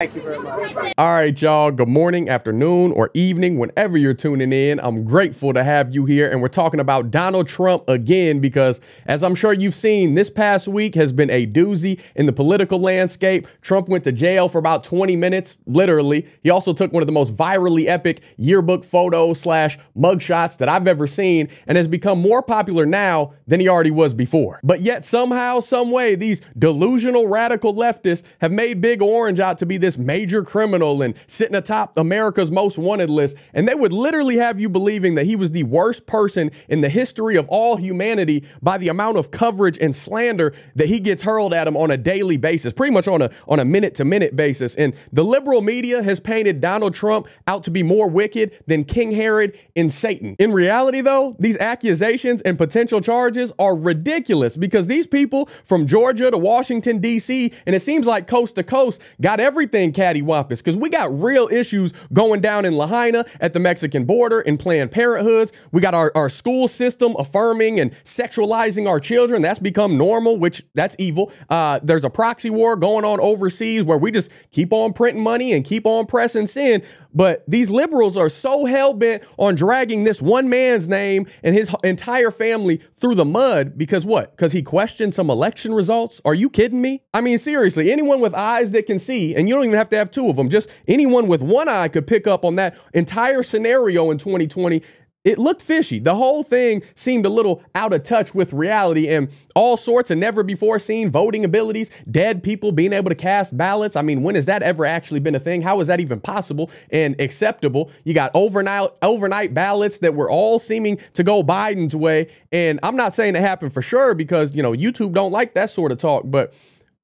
Thank you very much. All right, y'all. Good morning, afternoon, or evening, whenever you're tuning in. I'm grateful to have you here. And we're talking about Donald Trump again, because as I'm sure you've seen, this past week has been a doozy in the political landscape. Trump went to jail for about 20 minutes, literally. He also took one of the most virally epic yearbook photos / mugshots that I've ever seen, and has become more popular now than he already was before. But yet somehow, some way, these delusional radical leftists have made Big Orange out to be this major criminal and sitting atop America's most wanted list. And they would literally have you believing that he was the worst person in the history of all humanity by the amount of coverage and slander that he gets hurled at him on a daily basis, pretty much on a minute-to-minute basis. And the liberal media has painted Donald Trump out to be more wicked than King Herod and Satan. In reality, though, these accusations and potential charges are ridiculous, because these people from Georgia to Washington, D.C., and it seems like coast to coast, got everything cattywampus, because we got real issues going down in Lahaina at the Mexican border, in Planned Parenthoods. We got our school system affirming and sexualizing our children. That's become normal, which that's evil. There's a proxy war going on overseas where we just keep on printing money and keep on pressing sin. But these liberals are so hell-bent on dragging this one man's name and his entire family through the mud because what? Because he questioned some election results? Are you kidding me? I mean, seriously, anyone with eyes that can see, and you don't even have to have two of them, just anyone with one eye could pick up on that entire scenario in 2020. It looked fishy. The whole thing seemed a little out of touch with reality, and all sorts of never before seen voting abilities, dead people being able to cast ballots. I mean, when has that ever actually been a thing? How is that even possible and acceptable? You got overnight ballots that were all seeming to go Biden's way. And I'm not saying it happened for sure, because, you know, YouTube don't like that sort of talk, but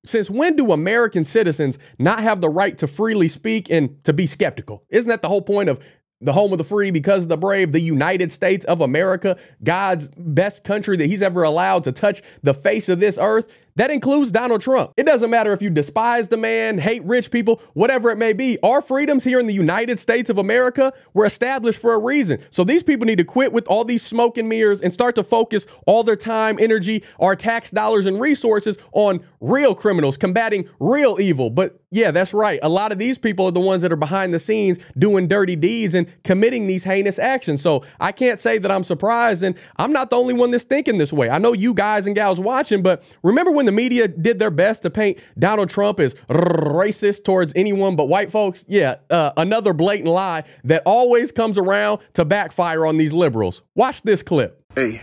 since when do American citizens not have the right to freely speak and to be skeptical? Isn't that the whole point of the home of the free because of the brave, the United States of America, God's best country that he's ever allowed to touch the face of this earth? That includes Donald Trump. It doesn't matter if you despise the man, hate rich people, whatever it may be. Our freedoms here in the United States of America were established for a reason. So these people need to quit with all these smoke and mirrors and start to focus all their time, energy, our tax dollars and resources on real criminals, combating real evil. But yeah, that's right. A lot of these people are the ones that are behind the scenes doing dirty deeds and committing these heinous actions. So I can't say that I'm surprised, and I'm not the only one that's thinking this way. I know you guys and gals watching, but remember when the media did their best to paint Donald Trump as racist towards anyone but white folks? Yeah, another blatant lie that always comes around to backfire on these liberals. Watch this clip. Hey,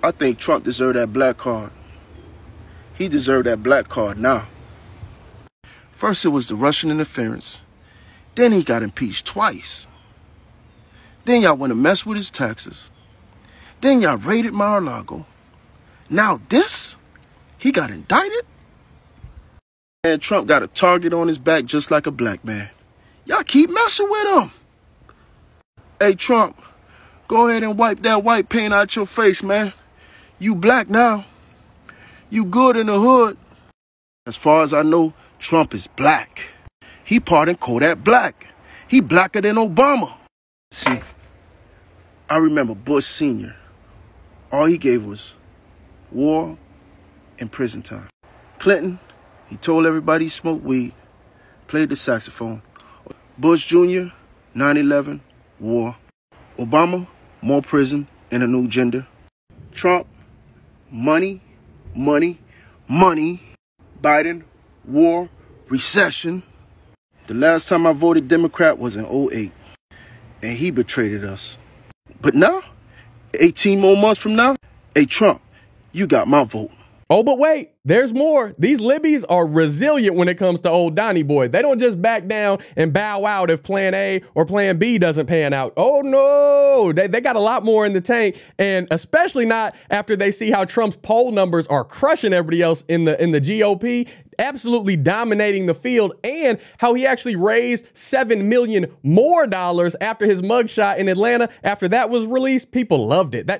I think Trump deserved that black card. He deserved that black card now. First, it was the Russian interference. Then he got impeached twice. Then y'all want to mess with his taxes. Then y'all raided Mar-a-Lago. Now this? He got indicted? And Trump got a target on his back just like a black man. Y'all keep messing with him. Hey, Trump, go ahead and wipe that white paint out your face, man. You black now. You good in the hood. As far as I know, Trump is black. He pardoned Kodak Black. He blacker than Obama. See, I remember Bush Sr. All he gave was war and prison time. Clinton, he told everybody he smoked weed, played the saxophone. Bush Jr., 9/11, war. Obama, more prison and a new gender. Trump, money, money, money. Biden, war, recession. The last time I voted Democrat was in 2008, and he betrayed us. But now, 18 more months from now, hey, Trump, you got my vote. Oh, but wait, there's more. These libbies are resilient when it comes to old Donnie boy. They don't just back down and bow out if plan A or plan B doesn't pan out. Oh, no, they got a lot more in the tank, and especially not after they see how Trump's poll numbers are crushing everybody else in the GOP. Absolutely dominating the field, and how he actually raised $7 million more after his mugshot in Atlanta. After that was released, people loved it.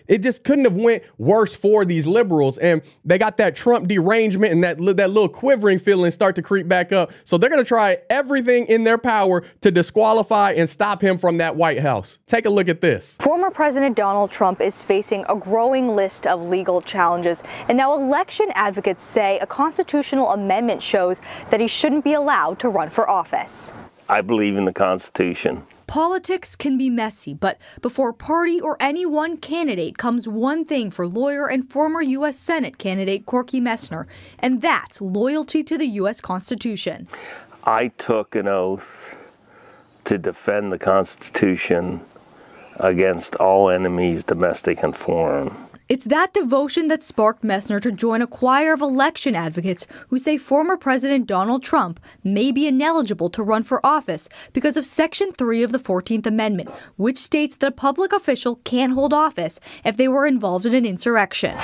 It just couldn't have went worse for these liberals, and they got that Trump derangement and that little quivering feeling start to creep back up. So they're going to try everything in their power to disqualify and stop him from that White House. Take a look at this. Former President Donald Trump is facing a growing list of legal challenges, and now election advocates say a constitutional amendment shows that he shouldn't be allowed to run for office. I believe in the Constitution. Politics can be messy, but before party or any one candidate comes one thing for lawyer and former U.S. Senate candidate Corky Messner, and that's loyalty to the U.S. Constitution. I took an oath to defend the Constitution against all enemies, domestic and foreign. It's that devotion that sparked Messner to join a choir of election advocates who say former President Donald Trump may be ineligible to run for office because of Section 3 of the 14th Amendment, which states that a public official can't hold office if they were involved in an insurrection.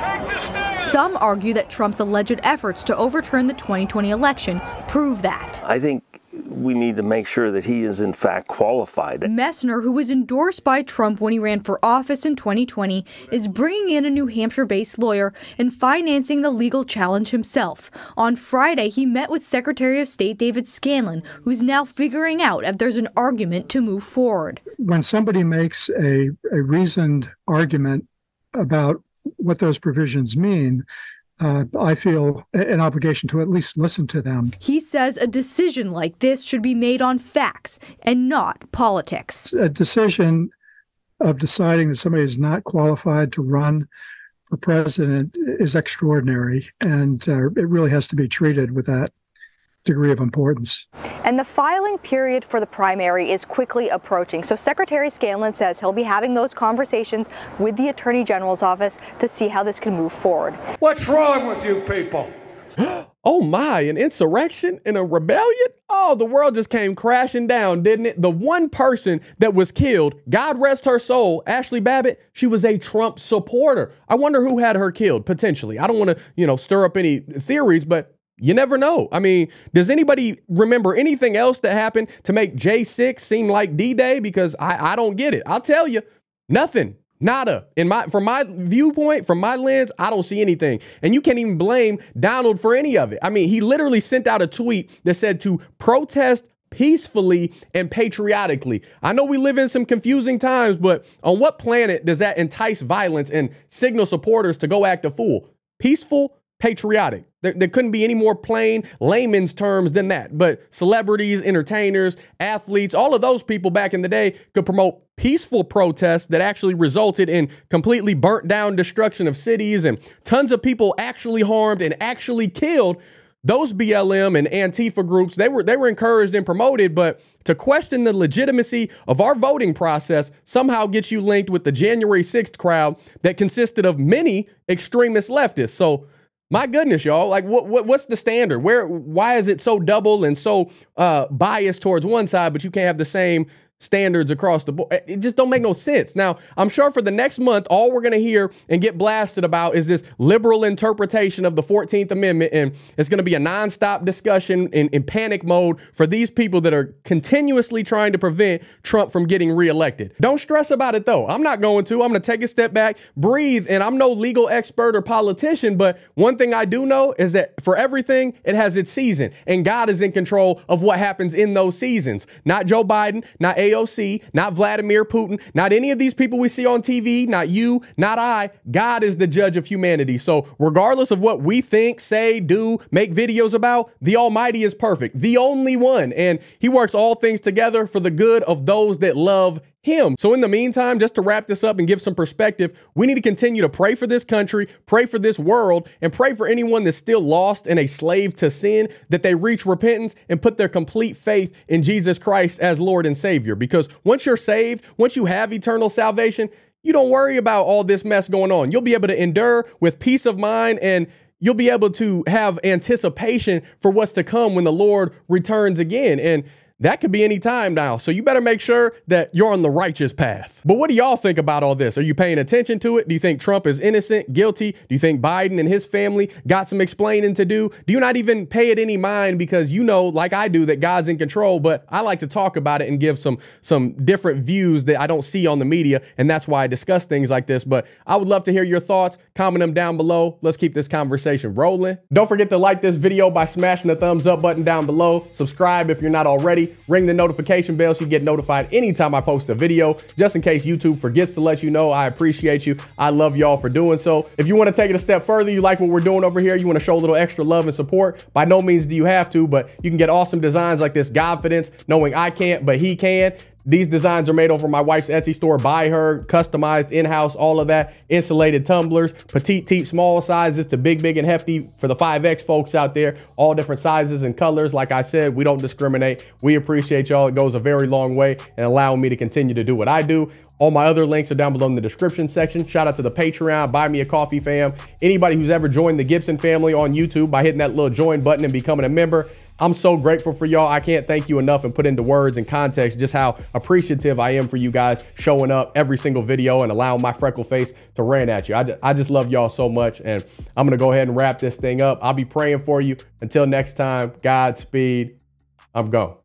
Some argue that Trump's alleged efforts to overturn the 2020 election prove that. I think we need to make sure that he is in fact qualified. Messner, who was endorsed by Trump when he ran for office in 2020, is bringing in a New Hampshire-based lawyer and financing the legal challenge himself. On Friday, he met with Secretary of State David Scanlon, who's now figuring out if there's an argument to move forward. When somebody makes a reasoned argument about what those provisions mean, I feel an obligation to at least listen to them. He says a decision like this should be made on facts and not politics. A decision of deciding that somebody is not qualified to run for president is extraordinary, and it really has to be treated with that degree of importance. And the filing period for the primary is quickly approaching. So Secretary Scanlon says he'll be having those conversations with the Attorney General's office to see how this can move forward. What's wrong with you people? Oh my, an insurrection and a rebellion? Oh, the world just came crashing down, didn't it? The one person that was killed, God rest her soul, Ashley Babbitt, she was a Trump supporter. I wonder who had her killed, potentially. I don't want to, stir up any theories, but you never know. I mean, does anybody remember anything else that happened to make J6 seem like D-Day? Because I don't get it. I'll tell you, nothing. Nada. From my viewpoint, from my lens, I don't see anything. And you can't even blame Donald for any of it. I mean, he literally sent out a tweet that said to protest peacefully and patriotically. I know we live in some confusing times, but on what planet does that entice violence and signal supporters to go act a fool? Peaceful, patriotic. There couldn't be any more plain layman's terms than that. But celebrities, entertainers, athletes, all of those people back in the day could promote peaceful protests that actually resulted in completely burnt down destruction of cities and tons of people actually harmed and actually killed. Those BLM and Antifa groups, they were encouraged and promoted, but to question the legitimacy of our voting process somehow gets you linked with the January 6th crowd that consisted of many extremist leftists. So my goodness, y'all, like what's the standard? Why is it so double and so biased towards one side, but you can't have the same standards across the board? It just don't make no sense. Now, I'm sure for the next month, all we're going to hear and get blasted about is this liberal interpretation of the 14th Amendment. And it's going to be a nonstop discussion in panic mode for these people that are continuously trying to prevent Trump from getting reelected. Don't stress about it, though. I'm not going to. I'm going to take a step back, breathe, and I'm no legal expert or politician, but one thing I do know is that for everything, it has its season, and God is in control of what happens in those seasons. Not Joe Biden, not AOC, not Vladimir Putin, not any of these people we see on TV, not you, not I. God is the judge of humanity. So regardless of what we think, say, do, make videos about, the Almighty is perfect, the only one. And he works all things together for the good of those that love him. So in the meantime, just to wrap this up and give some perspective, we need to continue to pray for this country, pray for this world, and pray for anyone that's still lost and a slave to sin, that they reach repentance and put their complete faith in Jesus Christ as Lord and Savior. Because once you're saved, once you have eternal salvation, you don't worry about all this mess going on. You'll be able to endure with peace of mind, and you'll be able to have anticipation for what's to come when the Lord returns again. And that could be any time now. So you better make sure that you're on the righteous path. But what do y'all think about all this? Are you paying attention to it? Do you think Trump is innocent, guilty? Do you think Biden and his family got some explaining to do? Do you not even pay it any mind because you know, like I do, that God's in control? But I like to talk about it and give some different views that I don't see on the media. And that's why I discuss things like this. But I would love to hear your thoughts. Comment them down below. Let's keep this conversation rolling. Don't forget to like this video by smashing the thumbs up button down below. Subscribe if you're not already. family. Ring the notification bell so you get notified anytime I post a video, just in case YouTube forgets to let you know. I appreciate you. I love y'all for doing so. If you want to take it a step further, you like what we're doing over here, you want to show a little extra love and support, by no means do you have to, but you can get awesome designs like this Godfidence, knowing I can't, but he can. These designs are made over my wife's Etsy store by her, customized in-house, all of that. Insulated tumblers, petite teat, small sizes to big and hefty for the 5X folks out there. All different sizes and colors. Like I said, we don't discriminate. We appreciate y'all. It goes a very long way in allowing me to continue to do what I do. All my other links are down below in the description section. Shout out to the Patreon, Buy Me a Coffee fam. Anybody who's ever joined the Gibson family on YouTube by hitting that little join button and becoming a member, I'm so grateful for y'all. I can't thank you enough and put into words and context just how appreciative I am for you guys showing up every single video and allowing my freckle face to rant at you. I just love y'all so much, and I'm going to go ahead and wrap this thing up. I'll be praying for you. Until next time, Godspeed. I'm gone.